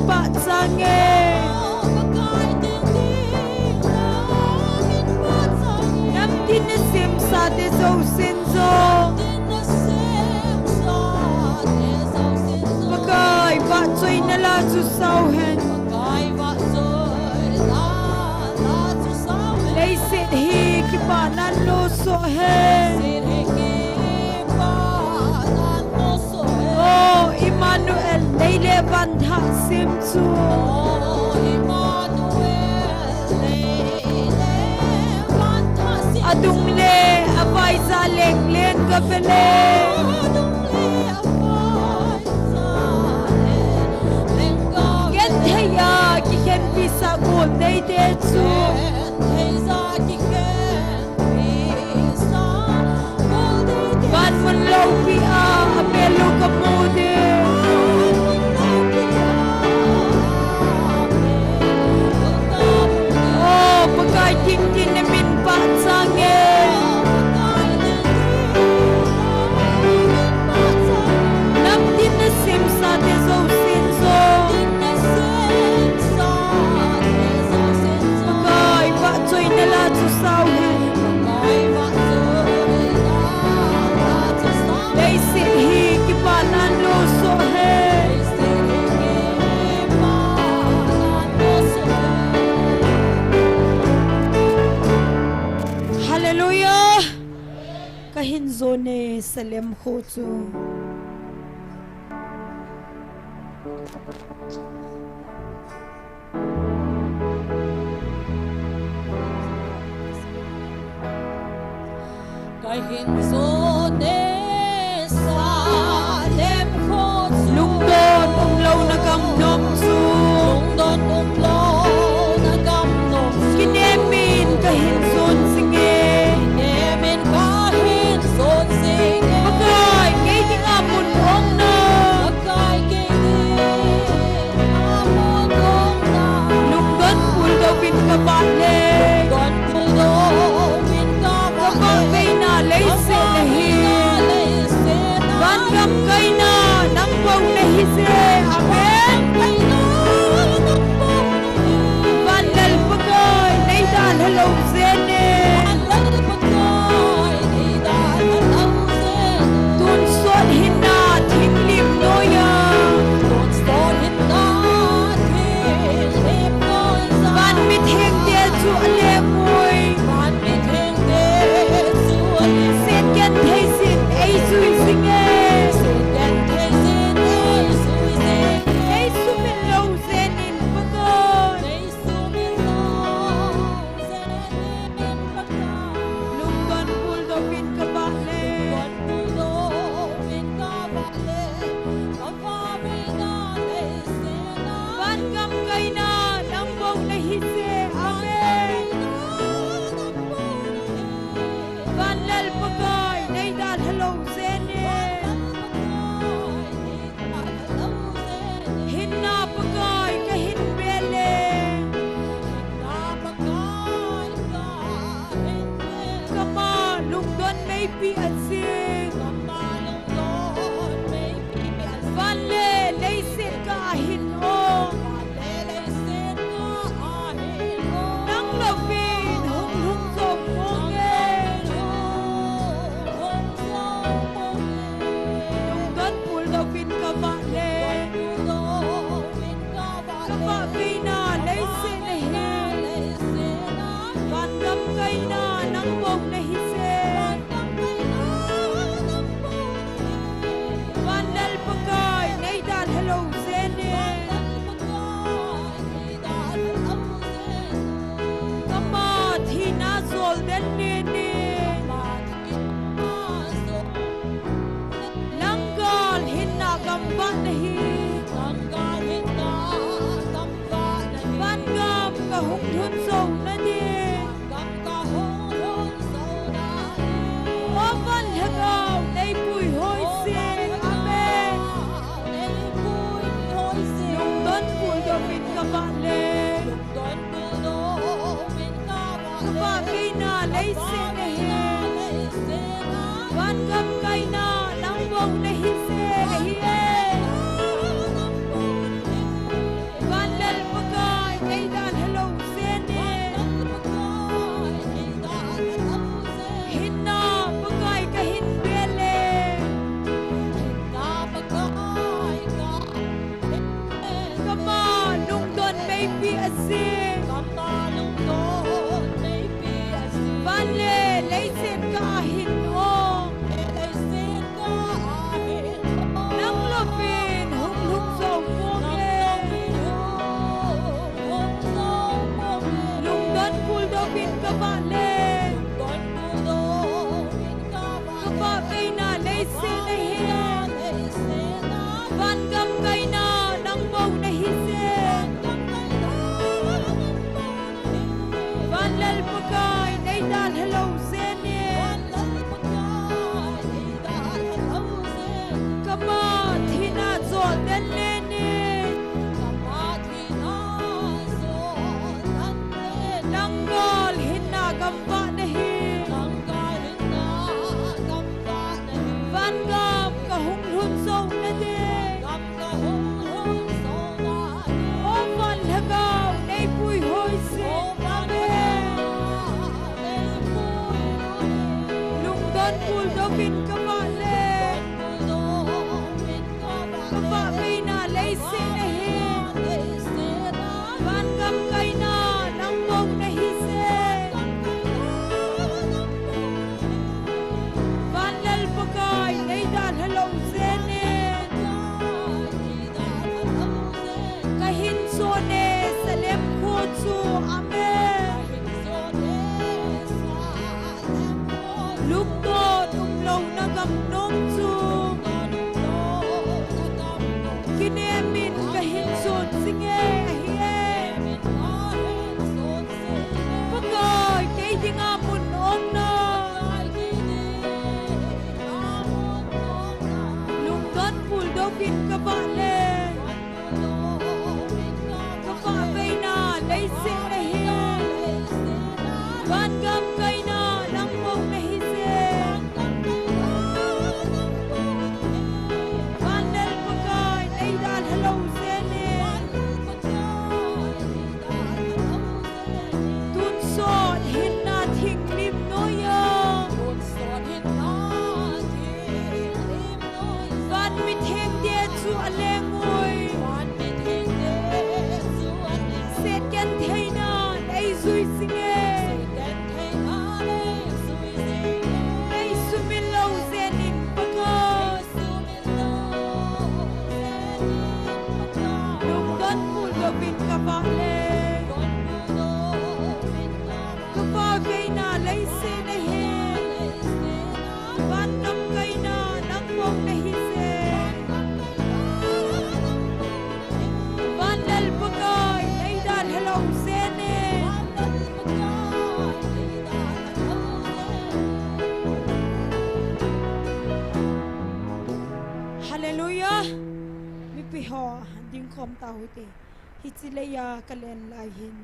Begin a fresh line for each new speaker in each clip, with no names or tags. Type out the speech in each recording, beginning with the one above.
pa sange nam tin na sim sa de zo sin zo pakai ba choi na la chu sau hen lei sit hi ki pa nan lo so hen Emmanuel leile van tha sim chu adung le avai za leng len ka vele gen theya ki hen pisa gol dei de chu van mun lo pi a apelo ka mode Ting ting na min pa sange nam tin na sim sa de zo sin zo kai pa choi na la chu sau dei si hi ki pa nan lo so he Hallelujah kahin zone salem kho chu kahin zone salem kho lungdon umlo na kam nom chu lungdon umlo na kam nom kinemin kahin zone ka ba le ka ba kai na lấy se na he van gam kai na nang bau na hi se van lal pakai nei dal hello se ne kama thina zo den le ne Nangal hinna gamba nahi Van gam ka hung hun so na de O van hagaw nay pui hoi se Amen Lungdan pul do bin ka ba le Ka ba may na lay se nahi Van gam kay na nang mong nahi se Van lal pakay nay dan hello se ne Kahin so ne salem ko su Amen Lugdon umlaw na gamnom su Kinemin kahin so singe ahiye Pagay kay di nga munon na Lunggan pul do pin ka ba le Ka ba bay na lay se na he Van gam kay na nang mong na hi se Van lal pagay nay dal hello se ne Tun son hin na thing lim no ya Van mi theng de chu aleng oi Set ken thei na nay zui singe Nay sumil lo zenin pagos Lungdan pul do bin ka ba le Ka ba kay na lay se na he Van gam kay na nang mong na hi se Van lal pagay nay dan hello se ne Hallelujah mi piho ding khom tau te hichileya kalen lai hin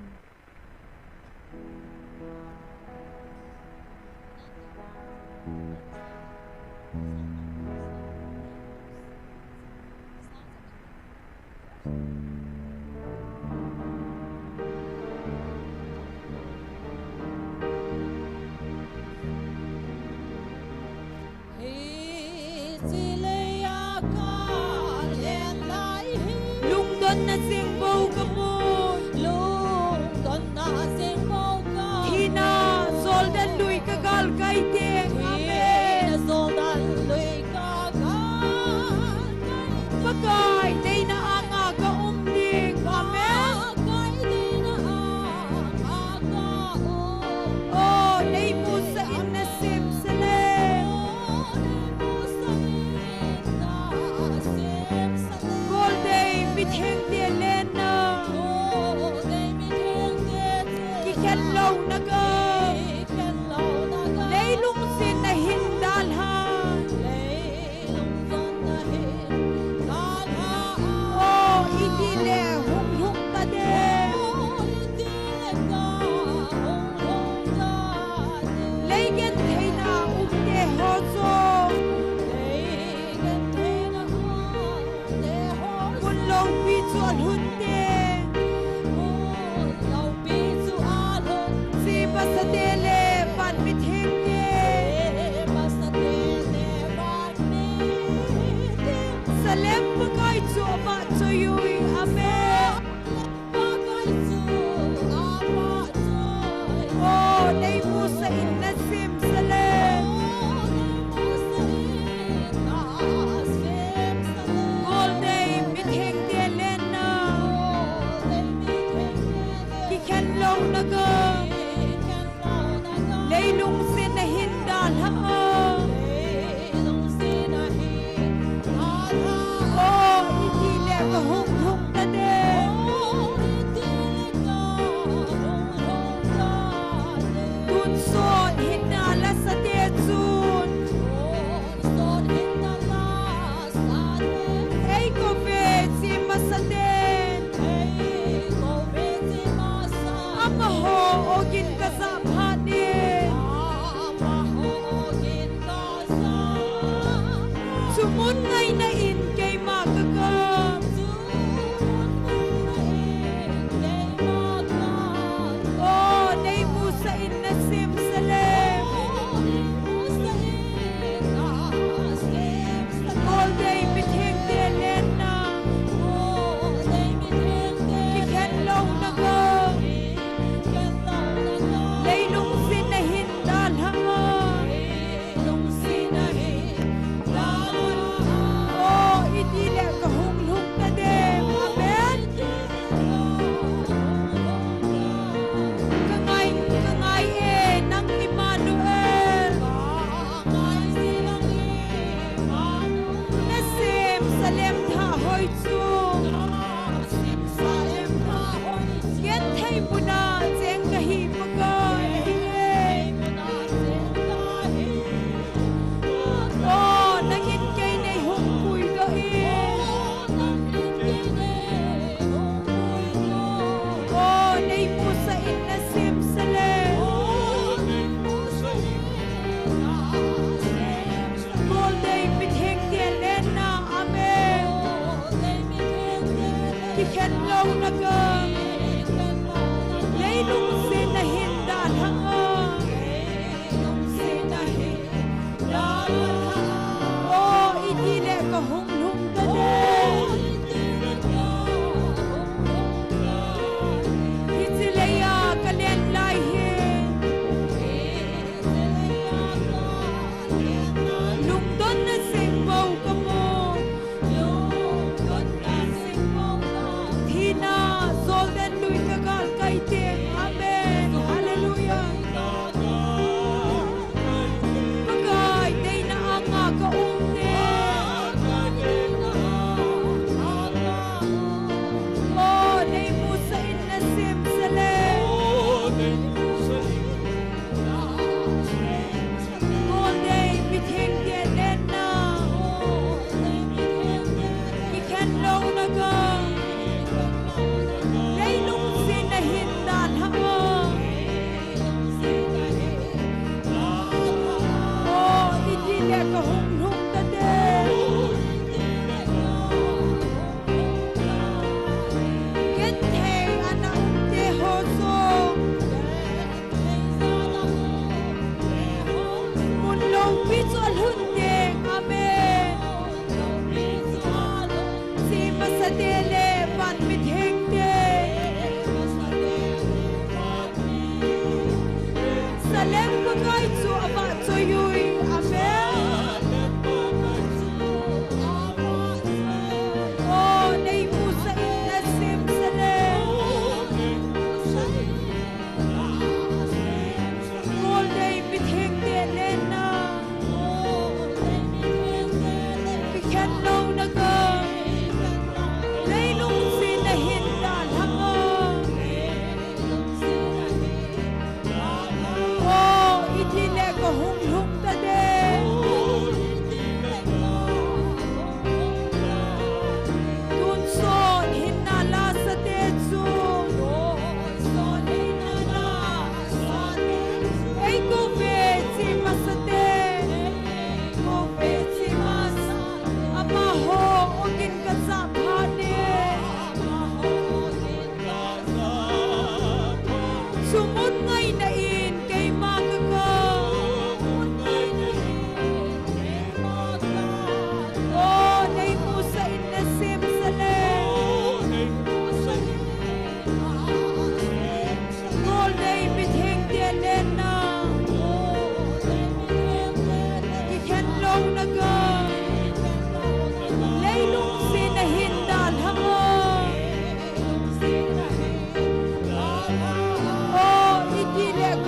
Lungdon na sing bau ka mo Thina soldan lui ka gal kai te Amen Pagay day na anga ka umding Amen Oh nay mo sa inasim salem Gold day mitheng de lena Kiken law na ga Nay lung sin na hindal ha Oh idile hum hum ta de Legen thei na umte ho so Kun law pi chuan hun te Si basa tele pan mitheng te Salem pagay chu ba chu yui Amen Oh nay mo sa inasim salem Gold day mitheng te lena Kiken law na ga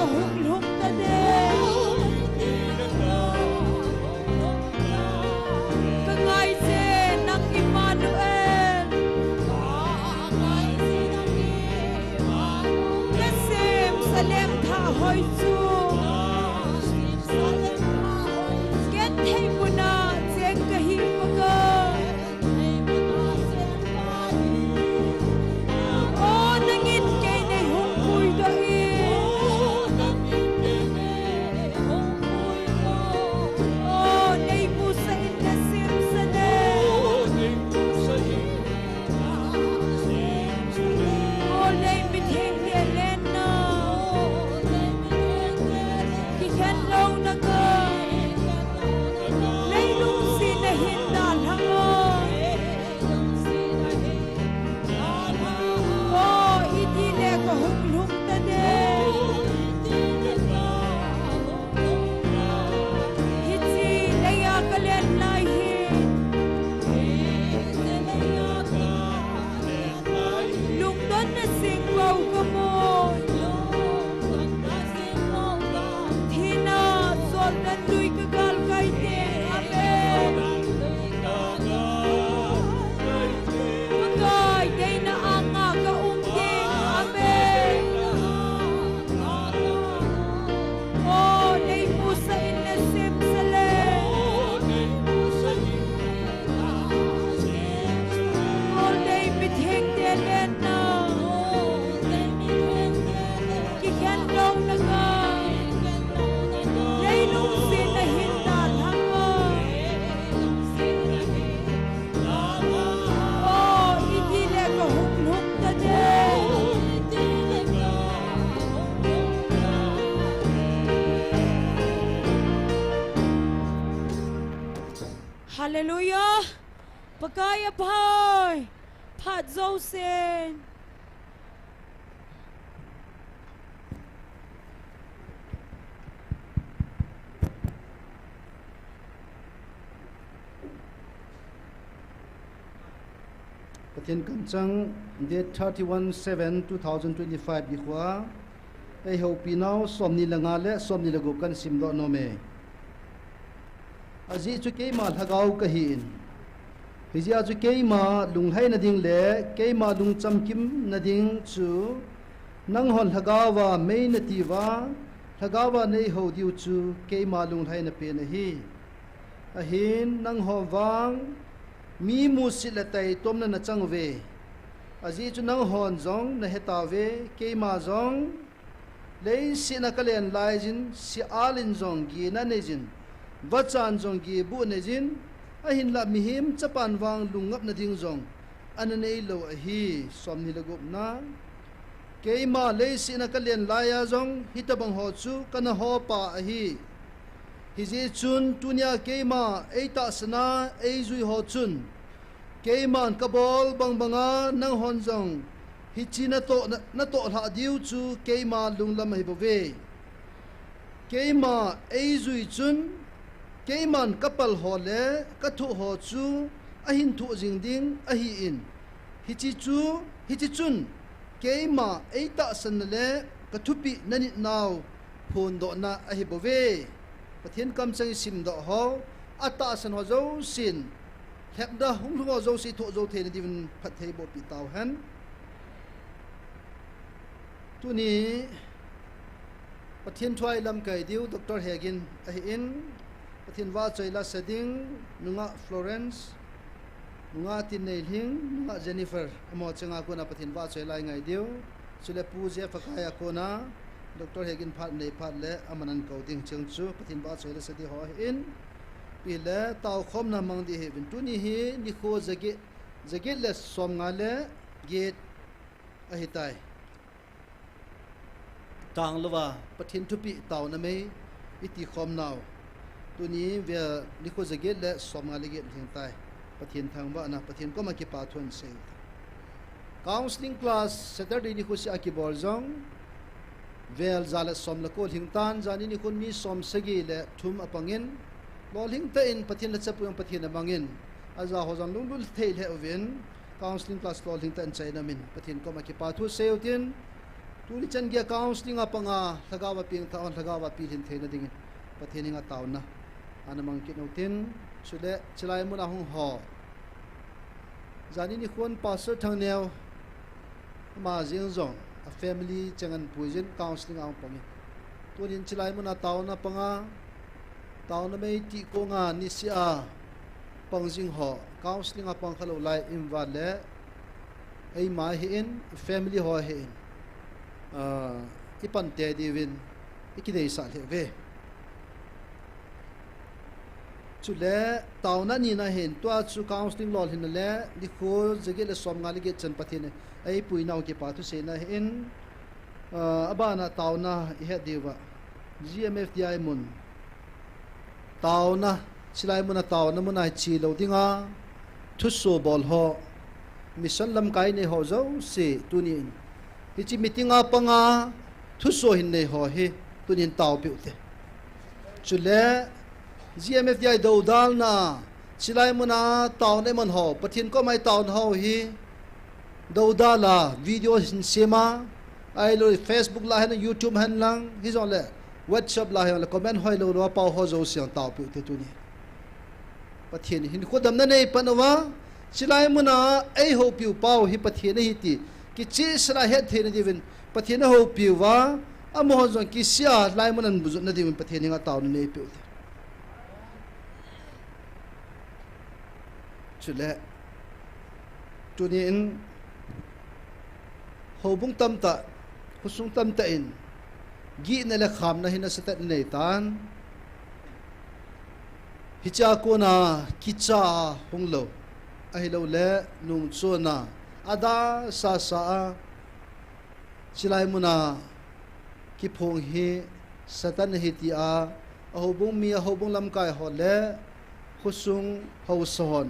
ka hung ta de ka ngai se nang Emmanuel ka sem salem tha hoi chu get thei muna cheng ka hi ka Hallelujah. Pagkaya pai. Pat Zosen.
Pathian Kancang date 31/7/2025 Bikwa ai ho pinau somni langa le somni lagu kan simdo no me aji chu ke ma thagau ka hin hijia chu ke ma lunghai na ding le ke ma lung chamkim na ding chu nang hon thagawa me na tiwa thagawa nei ho diu chu ke ma lunghai na pe na hi a hin nang ho wang mi mu silatai tomna na changwe aji chu nang hon zong na hetawe ke ma zong lei sina kalen laijin si alin zong gi na nejin bachan zong gi bu nejin ahin la mihim chapan wang lungap na ding zong ananei lo a hi somni lagup na keima lei sina kalen laya zong hitabang ho chu kana ho pa a hi hiji chun tunia keima eita sana eizui ho chun keiman kabol bang banga nang hon zong hichi na to la diu chu keima lunglam hi bove keima eizui chun keiman kapal hole kathu ho chu ahin thu jingding ahi in hichi chun keima eita sanle kathupi nani naw phun do na ahi bove pathian kam chang sim do ho ata san ho zo sin hepda hung ho zo si tho zo the divin phathei bo pi taw han tuni pathian thwai lam kai diu Dr. Hagin ahi in pathian wa chaila seding nunga Florence nunga tin nei hing nunga Jennifer amo changa ko na pathian wa chaila ngai diu sule puje fakaya ko na Dr. Hagin phat nei phat le amanan coding chang chu pathian wa chaila sedi ho in pile taw khom na mang di he bin tuni hi ni kho zage le som nga le gate ahi tai tang lova pathin thupi taw na me iti khom naw tuni ve likho zage le somnga le gate thing tai pathin thang ba na pathin ko ma ki pa thon se counseling class Saturday ni kho si akibol jong vel zala som la ko thing tan jani ni kun mi som sagi le thum apangin loling ta in pathin la chapu yang pathin amangin aza hojang lungdul thei le ovin counseling class loling ta in chai na min pathin ko ma ki pa thu seutin tuli chan gia counseling apanga thagawa ping taon thagawa pilin the na ding patheninga taon na anamang kinautin chule chilai mun ahung ho zani ni khon pastor thangneu ma jing zong a family changan puisin counseling ang pami tunin chilai mun taon na panga taon na mai ti ko nga ni sia pangjing ho counseling apang khalo lai invale ai ma hi in family ho hi in ipan te divin ikidei sa le ve chule tauna ni na hen to chu counseling lol hin le likho jege le som ngali ge chan pathine ai puinau ke pa tu se na hen abana tauna he dewa gmf di mun tauna silai mun tauna mun ai chi lo dinga thu so bol ho mission lam kai ne ho zo se tunin hichi meeting apanga thu so hin ne ho he tunin taw pi te chule gmf di do dal na silai muna taw ne man ho pathin ko mai taw ho hi do dala video hin sema ai lo facebook la hen youtube han lang hi zo le whatsapp la hen comment hoi lo lo pau ho zo siang taw pi te tu ni pathin hin khodam na nei panawa silai muna ai ho pi pau hi pathin hi ti ki chi sra he the na divin pathin ho pi wa amo ho zon ki sia lai munan bu na divin pathin nga taw nei pi chule tuni in hobung tam ta husung tam ta in gi na le kham na hina sata nei tan hicha ko na kicha hunglo ai lo le nung chona ada sa sa silai muna ki phong hi satan hi ti a hobung mi hobung lam kai ho le husung ho son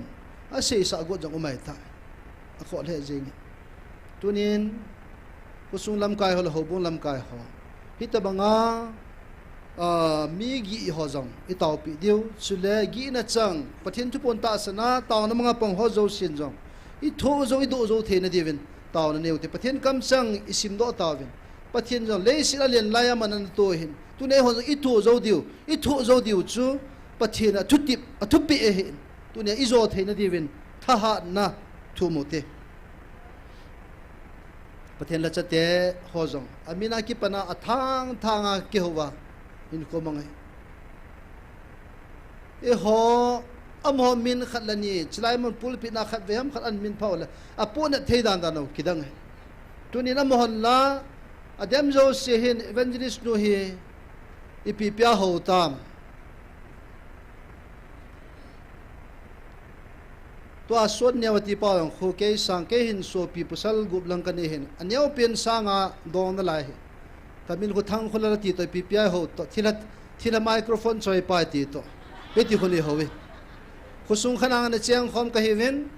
ase sa go jang umai ta akho le jing tunin kusung lam kai ho ho bung lam kai ho hitabanga mi gi ho jang itaw pi diu chule gi na chang pathin tu pon ta sana taw na mga pang ho zo sin jong I tho zo I do zo the na divin taw na neu te pathin kam chang isim do tawin pathin jong le sila len laya manan to hin tu ne ho I tho zo diu chu pathin a thutip a thupi e hin tu ne izo theina divin thaha na thumote pathen la chate hojong amina ki pana athang thanga ke howa in ko mangai e ho amho min khatlani chlai mon pulpi na khat vem khat an min phawla apuna theidan da no kidang tu ni na mohon la adem zo se hin evangelist no hi ipi pya ho tam to asod nyawati pa ang khu ke sang ke hin so pi pusal gup lang kan hin anyaw pen sanga dong na lai tamil ko thang khula ti to pi pya ho to thila microphone choi pa ti to beti khoni howe khusung khanang na cheng khom ka hiven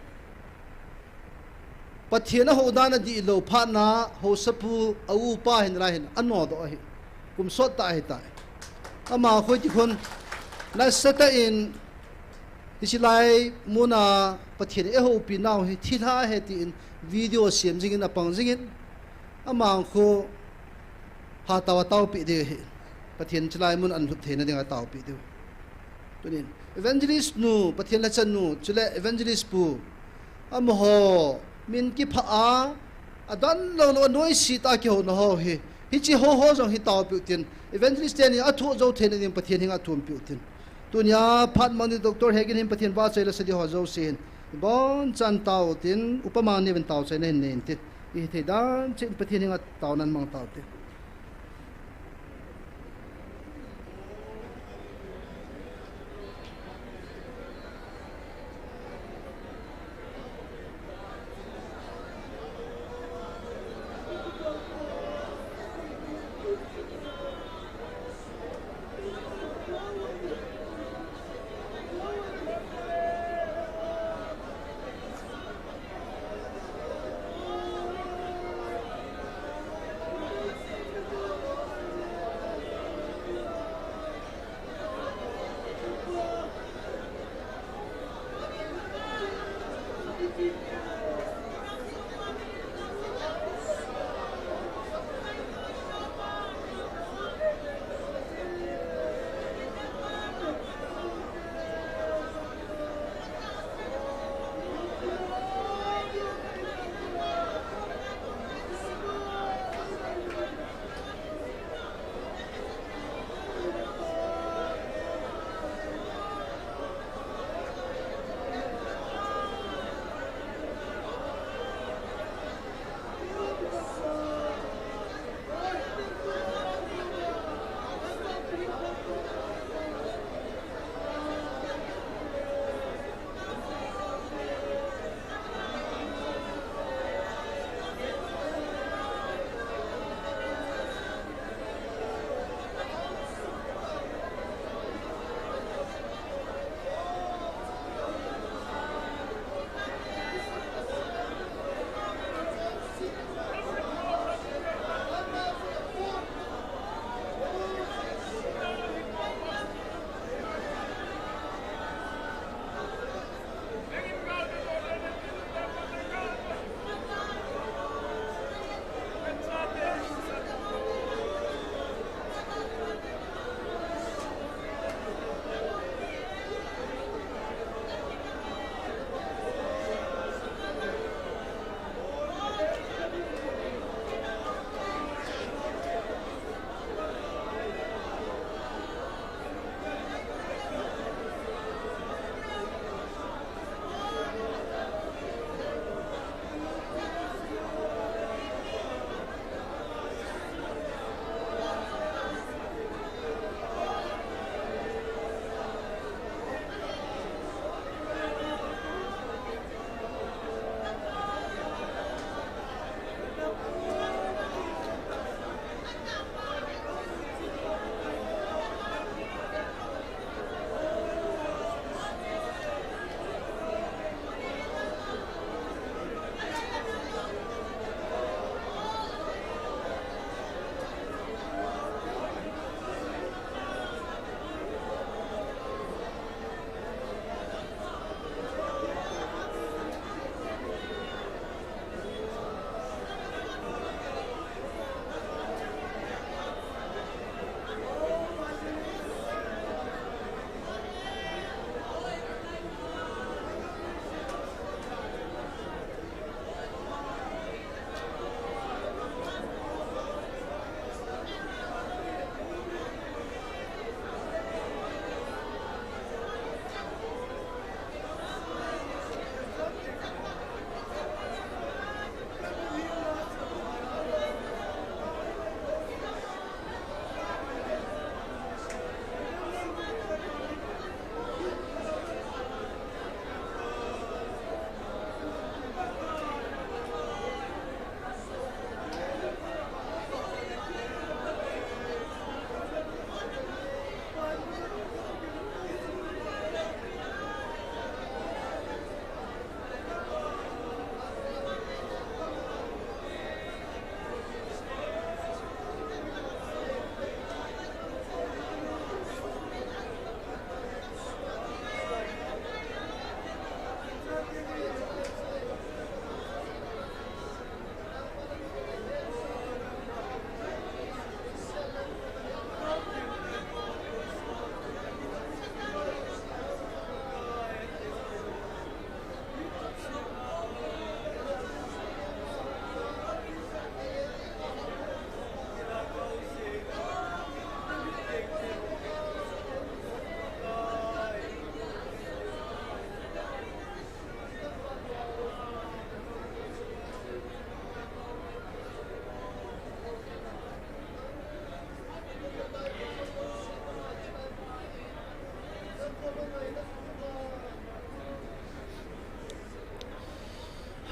pathiana ho dana di lo pha na ho sapu au pa hin ra hin anno do hi kum so ta hi ta ama khoi ti khon na sata in isilai muna pathian e ho pi naw hi thila he ti in video siam jing na pang jing in amang kho ha taw taw pi de hi pathian chlai mun an thu the na dinga taw pi de tunin evangelist nu pathian la chan nu chule evangelist pu am ho min ki pha a adan lo noi si ta ki ho na ho hi chi ho jong hi taw pi tin evangelist ni a thu zo the na din pathian hinga thum pi tin tunya phat mani doctor hegin him pathian ba chaila sadi ho zo sin bon chan taw tin upama ni ben taw chai nen nen ti I the dan chen pathian hinga taw nan mang taw ti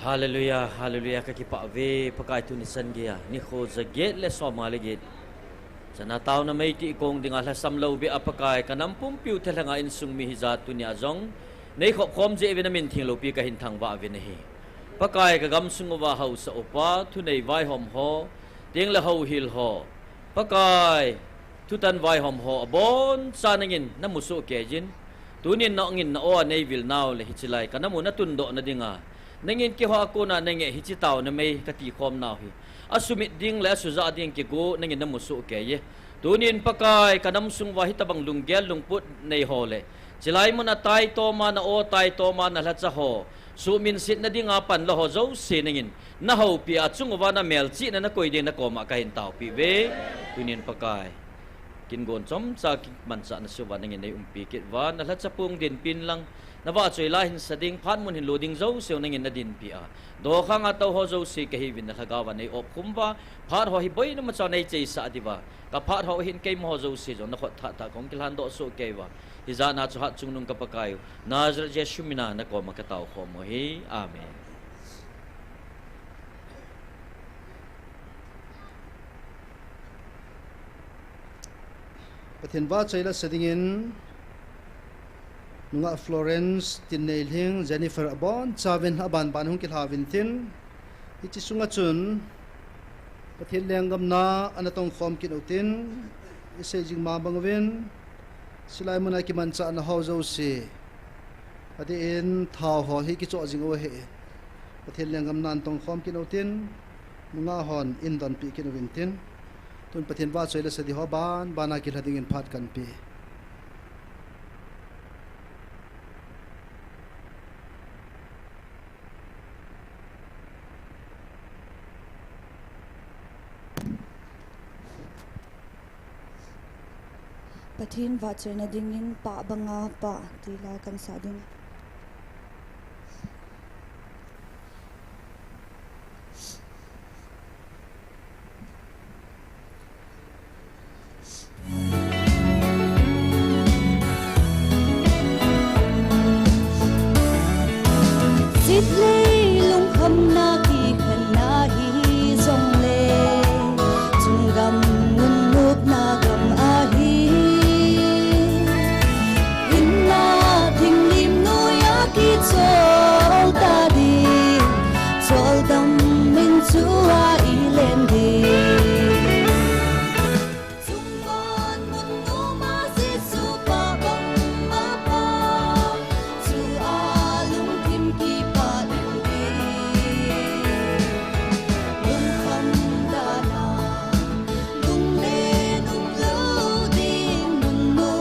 Hallelujah, hallelujah. Kakipa ve pakai tu ni sangia ni kho zaget le somaligit. Sana tao na may ti ikong dingal hasam law bi apakai kanam pumpiu telanga insung mi hizatu ni azong. Nei kho khom je evena min thing lo pi ka hin thang ba ve nahi. Pakai ka gam sung wa hau sa opa tu nei vai hom ho ting la hau hil ho. Pakai tu tan vai hom ho abon sanangin na musu kejin. Tunin na ngin na o nei vil naw le hichilai kanamu na tundo na dinga. Nangin ki ho ako na nange hichitaw na may kati khom naw hi. Asumit ding le asuza ding ki go nangin na musu keye. Tunin pakai kanam sung wa hitabang lunggel lungput nei hole. Silay mo na tay to ma na o tay to ma na latsa ho. Sumin sit na ding apan lo ho zo siningin. Na ho pi at sung wa na melchi na nakoy din na koma kahin taw pi ve. Tunin pakai kingon som sa mansa na suwa nangin ay umpikit wa na latsa pung din pin lang. Nawa choy lahin sa ding pan mun hin loading zo sew nangin na din pia. Do kha nga taw ho zo si kahibin na lagawan ay op kumba par ho hiboy na matsa nay chay sa diba. Kapar ho hin kay mo ho zo si zo na ta kong kilhan do so kay wa. Hiza na chuhat chung nung kapakayo. Nazar Jesu mina na ko makataw ko mo hi. Amen.
Pathin ba choy la sadingin nunga Florence tinneilhing Jennifer abon chaven aban ban hung kilhavin tin ichi sunga chun pathin lenggam na anatong khom kinutin isejing mabangwin silai mona ki mancha na hozo si ati in thau ho hi ki cho jing o he pathin lenggam nan tong khom kinutin nunga hon in don pi kinuwin tin tun pathin ba choy la sadi ho ban bana kilhading in phat kan pi.
Pathin vachar na dingin pa banga pa tila kan sa ding. Sidley lung kham na ki khan na hi zong le chung gam ngun nup na gam a hi chol ta di chol dam min chua ilen di chungwan mun nu ma si su pa bang ma pa chu a lung kim ki pa din di lung kham da na lung le lung lo ding mun nu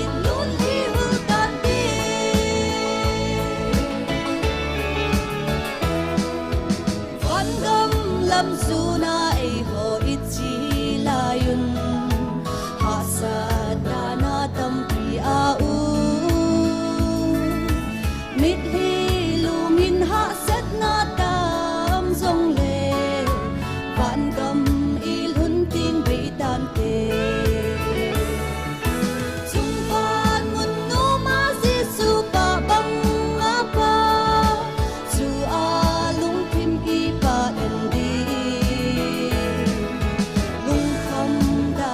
in lun hi hu ta di lam suna ai ho ichi layun hasad na tam pi a u mit hi lungin hasad na tam zong le van gam il hun ting be tan te chung van mun nu ma si su pa bang a pa chu a lung kim ki pa den di lung kham da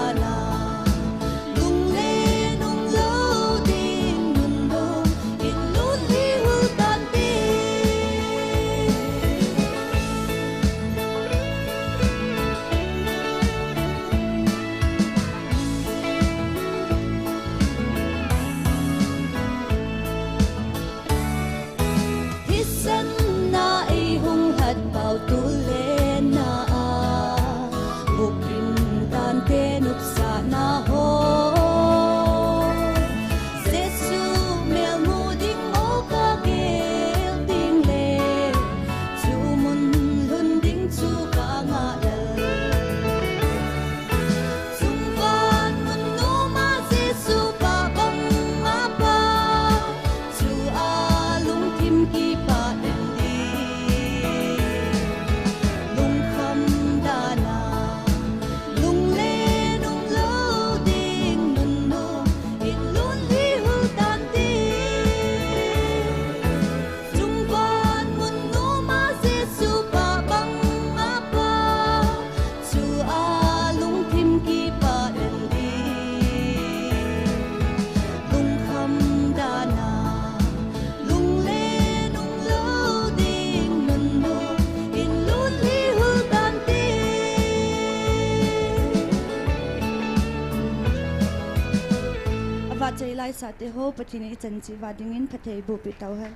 lai sa te ho patini chan chi wa dingin phathei bu pi tau hai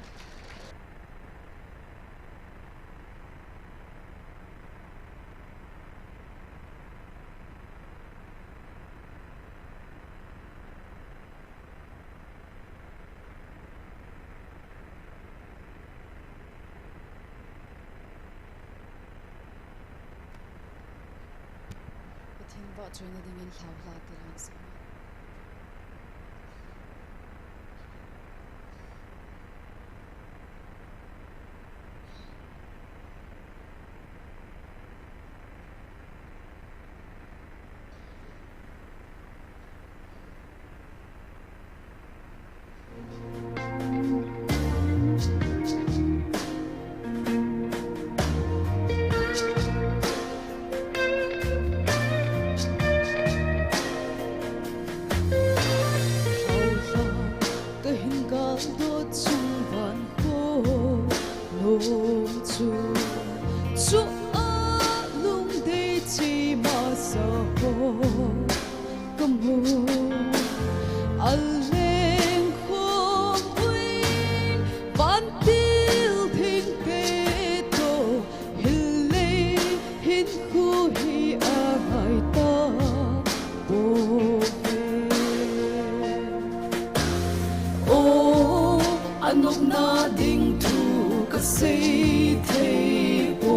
Pathin vợ chơi na dingin hlau la te lang sa
anok na ding thu ka sei thei bo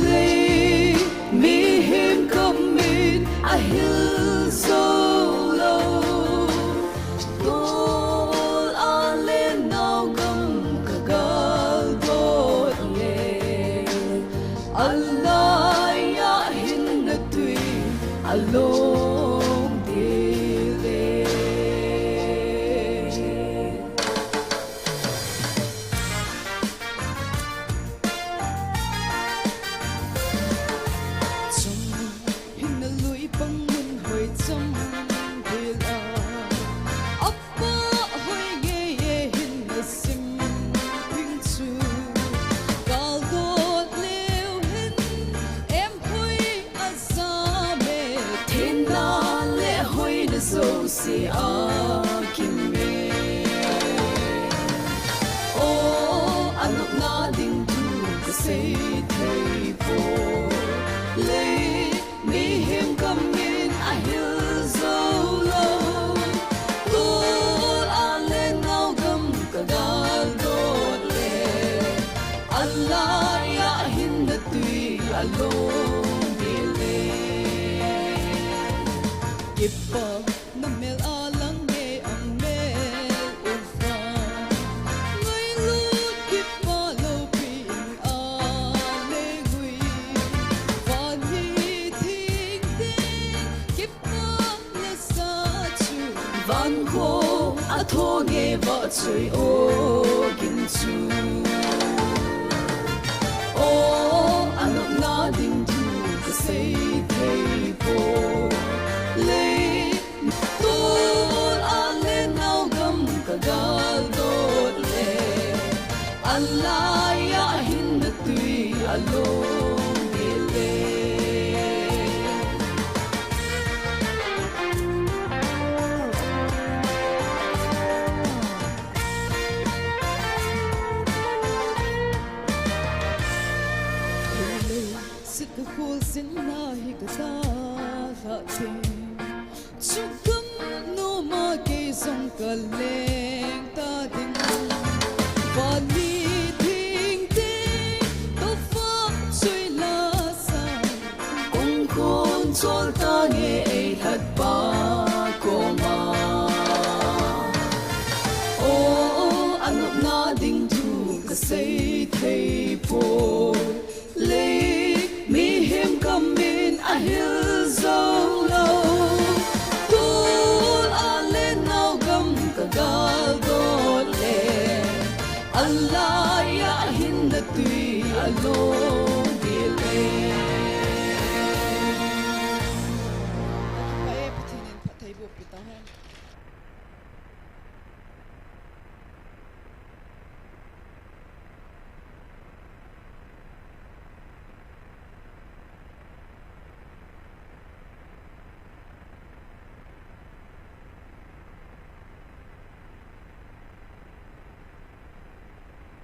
lei mi him commit a hill so low dol ale now gam ka gal dot le allah ya hin na tui along dile so si a kim me oh anok na ding du ka sei thei po le mi him come in a hill so low dol ale now gam ka dal dol le allah ya hin na tui along dile gipa na mel alang me ang mel ufa ngay lut kip follow ping a le gui van hi thing ding kip pa le sa chu van ko a tho nge ba chui o gin chu o anok na ding du ka sei thei po le gal dot le allah ya hin na tui along dile sit ka khul sin na hi ka ta ha te chukam no ma ke song ka leng ta ding va ni thing ting to fa chui la sa kong kon chol ta nge ai hat pa ko ma oh anok na ding thu ka sei thei po le mi him come in a hill so low gal dot le allah ya hin na tui along dile
pae pathin phathei bu pi ta hai